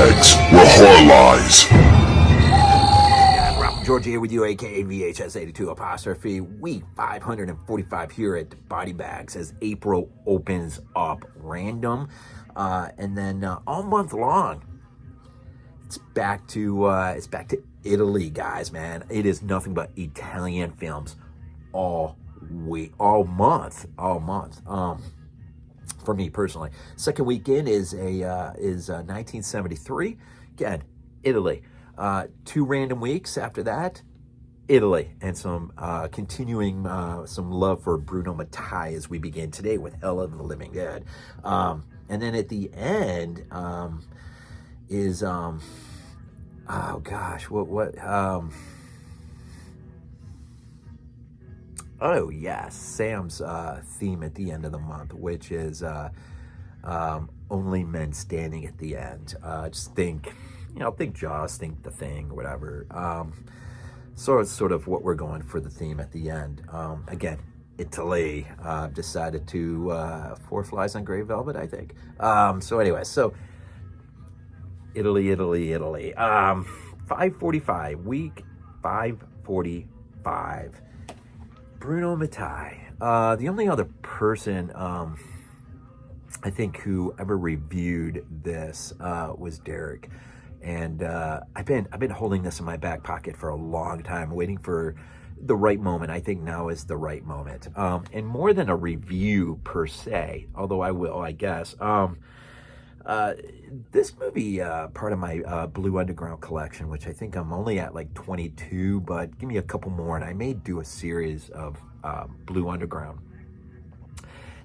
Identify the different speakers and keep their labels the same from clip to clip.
Speaker 1: BodyBags, where horror lies.
Speaker 2: George here with you, aka VHS82 apostrophe. Week 545 here at BodyBags as April opens up random, and then all month long, it's back to Italy, guys. Man, it is nothing but Italian films all week, all month. For me personally, second weekend is 1973. Again, Italy. 2 random weeks after that, Italy, and some continuing some love for Bruno Mattei as we begin today with Hell of the Living Dead. And then at the end is oh gosh, oh yes, Sam's theme at the end of the month, which is Only Men Standing at the End. Just think, think Jaws, think The Thing, or whatever. So it's sort of what we're going for the theme at the end. Again, Italy. Decided to 4 Flies on Gray Velvet, I think. So anyway, so Italy. 545, week 545. Bruno Mattei. The only other person I think who ever reviewed this was Derek. And I've been holding this in my back pocket for a long time, waiting for the right moment. I think now is the right moment. And more than a review per se, although I will, I guess. This movie, part of my Blue Underground collection, which I think I'm only at like 22, but give me a couple more and I may do a series of Blue Underground.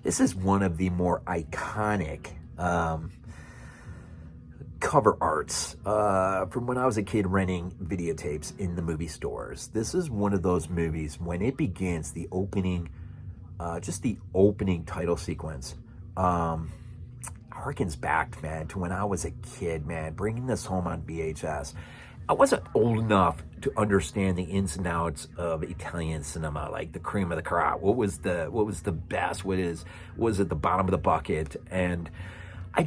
Speaker 2: This is one of the more iconic cover arts from when I was a kid renting videotapes in the movie stores. This is one of those movies when it begins, the opening, just the opening title sequence, harkens back, man, to when I was a kid, man, bringing this home on VHS. I wasn't old enough to understand the ins and outs of Italian cinema, like the cream of the crop. What was the best? Was at the bottom of the bucket? And I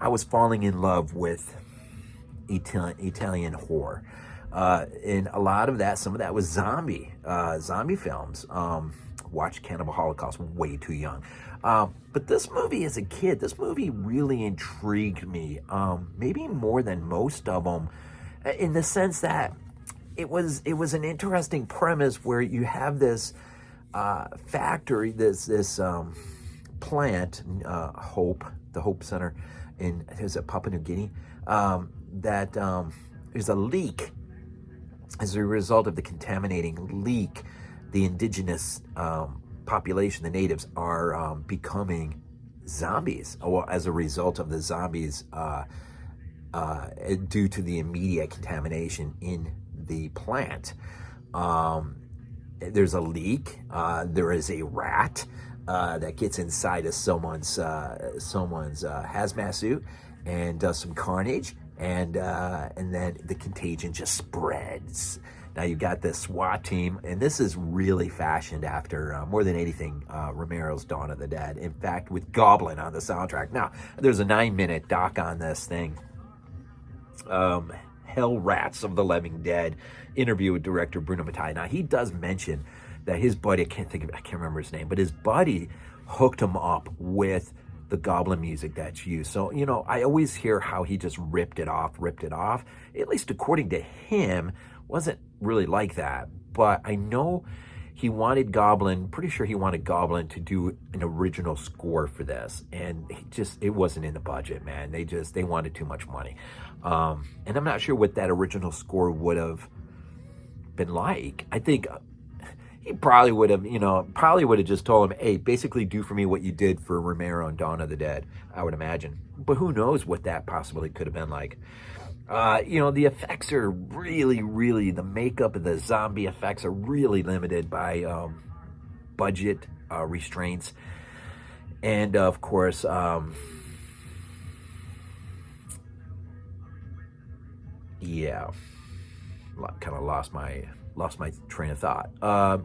Speaker 2: was falling in love with Italian horror. And a lot of that, some of that was zombie films. Watched Cannibal Holocaust way too young. But this movie as a kid, this movie really intrigued me, maybe more than most of them, in the sense that it was an interesting premise where you have this factory, this plant, Hope, the Hope Center in Papua New Guinea, that there's a leak. As a result of the contaminating leak, the indigenous population, the natives, are becoming zombies, or as a result of the zombies due to the immediate contamination in the plant. There's a leak. There is a rat that gets inside of someone's hazmat suit and does some carnage, and then the contagion just spreads. Now you've got this SWAT team, and this is really fashioned after, more than anything, Romero's Dawn of the Dead. In fact, with Goblin on the soundtrack. Now, there's a 9-minute doc on this thing. Hell Rats of the Living Dead, interview with director Bruno Mattei. Now, he does mention that his buddy, I can't remember his name, but his buddy hooked him up with the Goblin music that's used. So, I always hear how he just ripped it off. At least according to him, wasn't really like that. But I know he wanted Goblin, pretty sure he wanted Goblin to do an original score for this. And it wasn't in the budget, man. They wanted too much money. And I'm not sure what that original score would have been like. I think he probably would have just told him, hey, basically do for me what you did for Romero and Dawn of the Dead, I would imagine. But who knows what that possibly could have been like. The effects are really, the makeup and the zombie effects are really limited by budget restraints. And of course, kind of lost my lost my train of thought.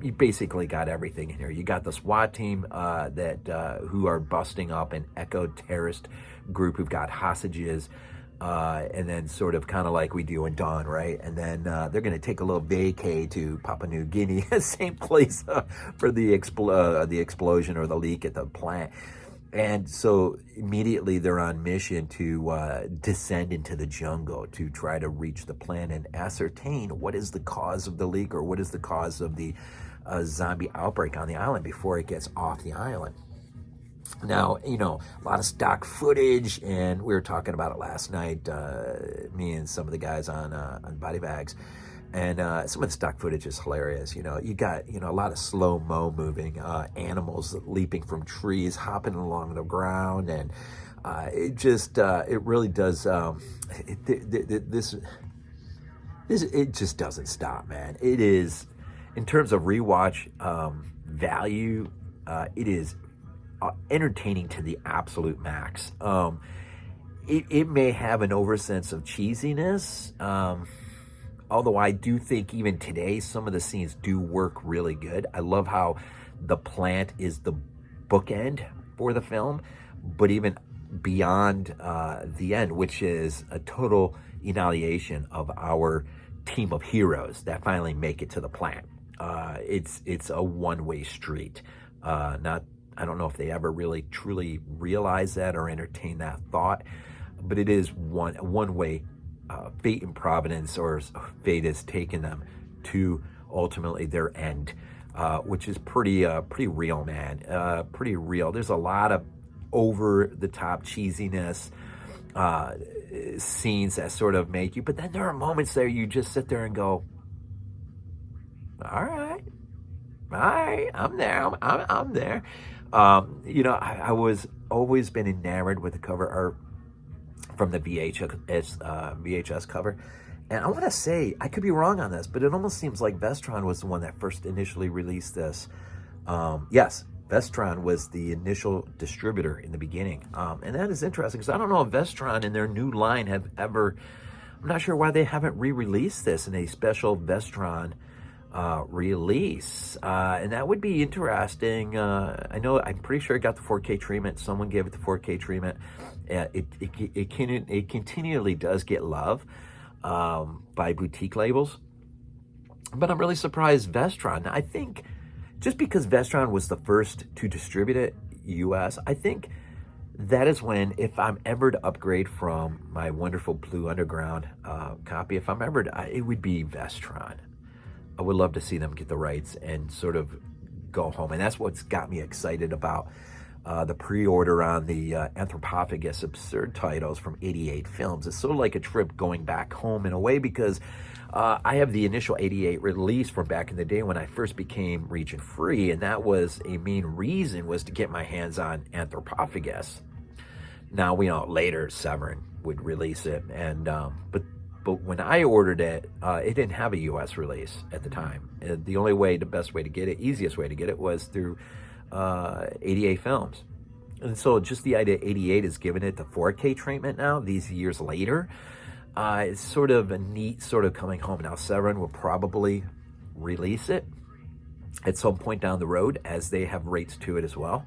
Speaker 2: You basically got everything in here. You got the SWAT team who are busting up an eco terrorist group who've got hostages, and then sort of kind of like we do in Dawn, right? And then they're going to take a little vacay to Papua New Guinea, same place for the explosion or the leak at the plant. And so immediately they're on mission to descend into the jungle to try to reach the plant and ascertain what is the cause of the leak or what is the cause of the zombie outbreak on the island before it gets off the island. Now, a lot of stock footage, and we were talking about it last night, me and some of the guys on BodyBags. And some of the stock footage is hilarious. You got, a lot of slow-mo moving, animals leaping from trees, hopping along the ground. And it really does, it just doesn't stop, man. It is, in terms of rewatch value, it is entertaining to the absolute max. It may have an oversense of cheesiness, although I do think even today, some of the scenes do work really good. I love how the plant is the bookend for the film, but even beyond the end, which is a total annihilation of our team of heroes that finally make it to the plant. It's a one-way street. I don't know if they ever really truly realize that or entertain that thought, but it is one-way. Fate and providence, or fate has taken them to ultimately their end, which is pretty real, man. Pretty real. There's a lot of over-the-top cheesiness scenes that sort of make you, but then there are moments there you just sit there and go, all right, I'm there. I'm there. I was always been enamored with the cover art from the VHS cover. And I want to say, I could be wrong on this, but it almost seems like Vestron was the one that first initially released this. Yes, Vestron was the initial distributor in the beginning. And that is interesting, because I don't know if Vestron in their new line have ever, I'm not sure why they haven't re-released this in a special Vestron release. And that would be interesting. I'm pretty sure it got the 4K treatment. Someone gave it the 4K treatment. It continually does get love by boutique labels, but I'm really surprised Vestron. I think just because Vestron was the first to distribute it US, I think that is when, if I'm ever to upgrade from my wonderful Blue Underground copy, if I'm ever to, it would be Vestron. I would love to see them get the rights and sort of go home, and that's what's got me excited about the pre-order on the Anthropophagus Absurd titles from 88 Films. It's sort of like a trip going back home in a way, because I have the initial 88 release from back in the day when I first became region free, and that was a main reason was to get my hands on Anthropophagus. Now we know later Severin would release it, and but when I ordered it, it didn't have a US release at the time. The best way to get it, easiest way to get it was through 88 Films. And so just the idea 88 is giving it the 4K treatment now, these years later, it's sort of a neat sort of coming home. Now Severin will probably release it at some point down the road, as they have rates to it as well.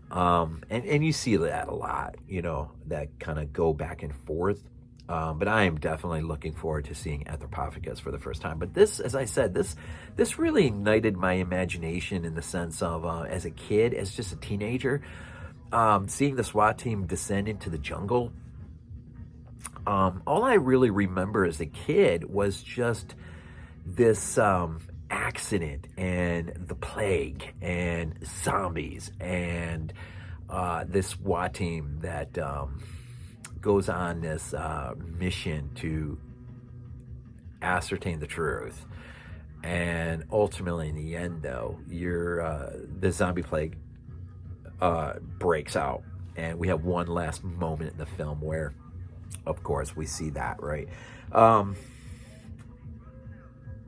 Speaker 2: And you see that a lot, that kind of go back and forth. But I am definitely looking forward to seeing Anthropophagus for the first time. But this, as I said, this really ignited my imagination in the sense of, as a kid, as just a teenager, seeing the SWAT team descend into the jungle. All I really remember as a kid was just this accident and the plague and zombies and this SWAT team that goes on this mission to ascertain the truth. And ultimately, in the end, though, the zombie plague breaks out. And we have one last moment in the film where, of course, we see that, right?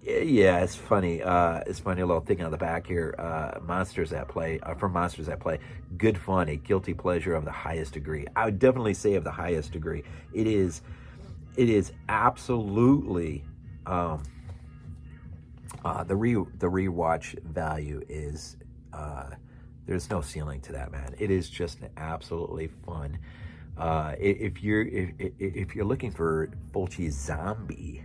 Speaker 2: Yeah, it's funny. It's funny, a little thing on the back here. Monsters at Play, from Monsters at Play. Good fun, a guilty pleasure of the highest degree. I would definitely say of the highest degree. It is absolutely The rewatch value is there's no ceiling to that, man. It is just absolutely fun. If you're looking for Fulci Zombie,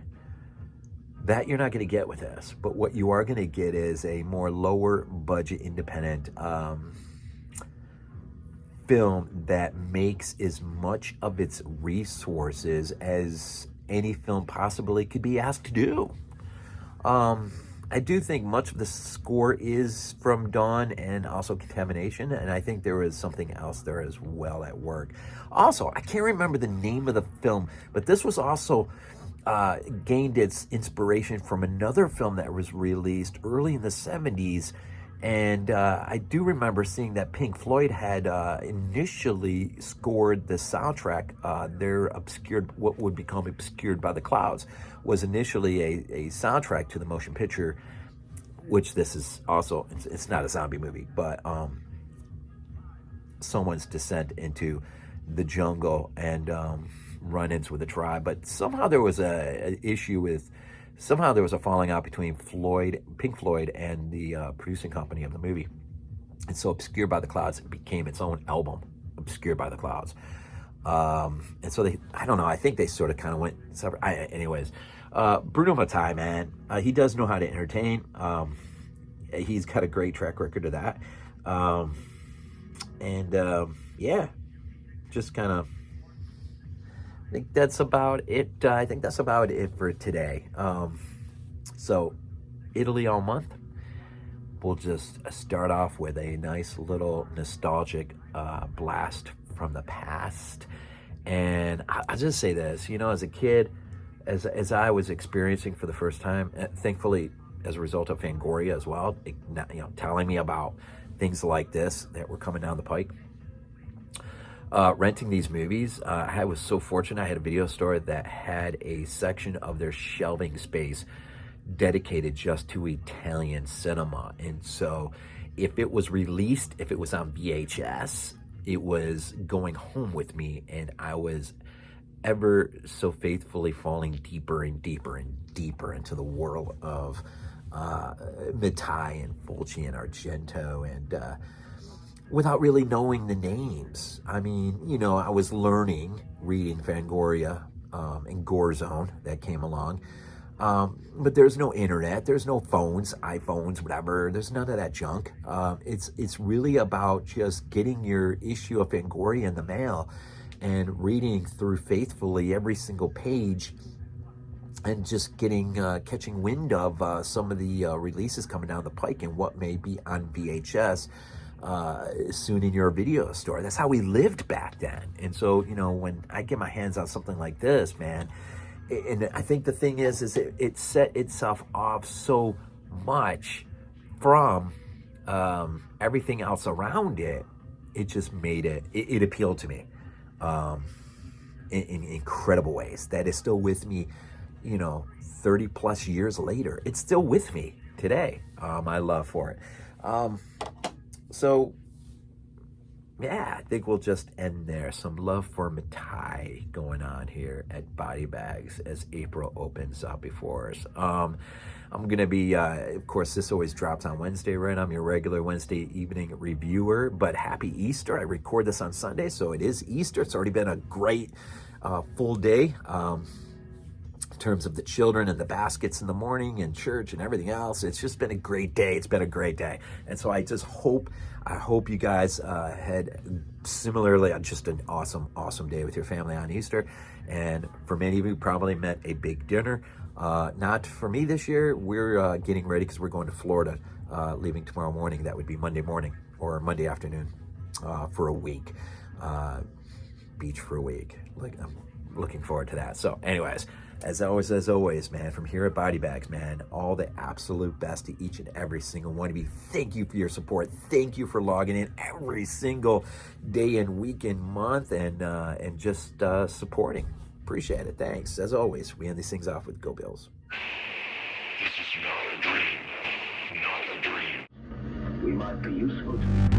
Speaker 2: that you're not going to get with this. But what you are going to get is a more lower budget independent film that makes as much of its resources as any film possibly could be asked to do. I do think much of the score is from Dawn and also Contamination, and I think there was something else there as well at work. Also, I can't remember the name of the film, but this was also gained its inspiration from another film that was released early in the 70s, and I do remember seeing that Pink Floyd had initially scored the soundtrack. Their obscured, what would become Obscured by the Clouds, was initially a soundtrack to the motion picture, which this is also, it's not a zombie movie, but someone's descent into the jungle and run-ins with the tribe. But somehow there was an issue with, somehow there was a falling out between Pink Floyd and the producing company of the movie. And so Obscured by the Clouds became its own album, Obscured by the Clouds. And so they, I don't know, I think they sort of kind of went separate. Anyways, Bruno Mattei, man, he does know how to entertain. He's got a great track record of that. Yeah, just kind of, I think that's about it. I think that's about it for today. So Italy all month. We'll just start off with a nice little nostalgic blast from the past. And I'll just say this, you know, as a kid, as I was experiencing for the first time, thankfully, as a result of Fangoria as well, you know, telling me about things like this that were coming down the pike. Renting these movies, I was so fortunate. I had a video store that had a section of their shelving space dedicated just to Italian cinema. And so if it was released, if it was on VHS, it was going home with me, and I was ever so faithfully falling deeper and deeper and deeper into the world of Mattei and Fulci and Argento, and without really knowing the names. I mean, you know, I was learning, reading Fangoria and Gore Zone that came along. But there's no internet, there's no phones, iPhones, whatever. There's none of that junk. It's really about just getting your issue of Fangoria in the mail and reading through faithfully every single page, and just getting catching wind of some of the releases coming down the pike and what may be on VHS soon in your video store. That's how we lived back then. And so, you know, when I get my hands on something like this, man, and I think the thing is it set itself off so much from everything else around it. It just made it appealed to me in incredible ways. That is still with me, you know, 30 plus years later. It's still with me today. My love for it. So yeah, I think we'll just end there. Some love for Mattei going on here at BodyBags as April opens up before us. I'm going to be, of course, this always drops on Wednesday, right? I'm your regular Wednesday evening reviewer, but happy Easter. I record this on Sunday, so it is Easter. It's already been a great full day in terms of the children and the baskets in the morning and church and everything else. It's just been a great day. It's been a great day. And so I just hope you guys had similarly just an awesome day with your family on Easter. And for many of you, probably meant a big dinner. Not for me this year. We're getting ready because we're going to Florida, leaving tomorrow morning. That would be Monday morning or Monday afternoon for a week. Beach for a week. Like, I'm looking forward to that. So anyways, as always, man, from here at BodyBags, man, all the absolute best to each and every single one of you. Thank you for your support. Thank you for logging in every single day and week and month, and just supporting. Appreciate it. Thanks. As always, we end these things off with Go Bills.
Speaker 1: This is not a dream. Not a dream.
Speaker 3: We might be useful to you.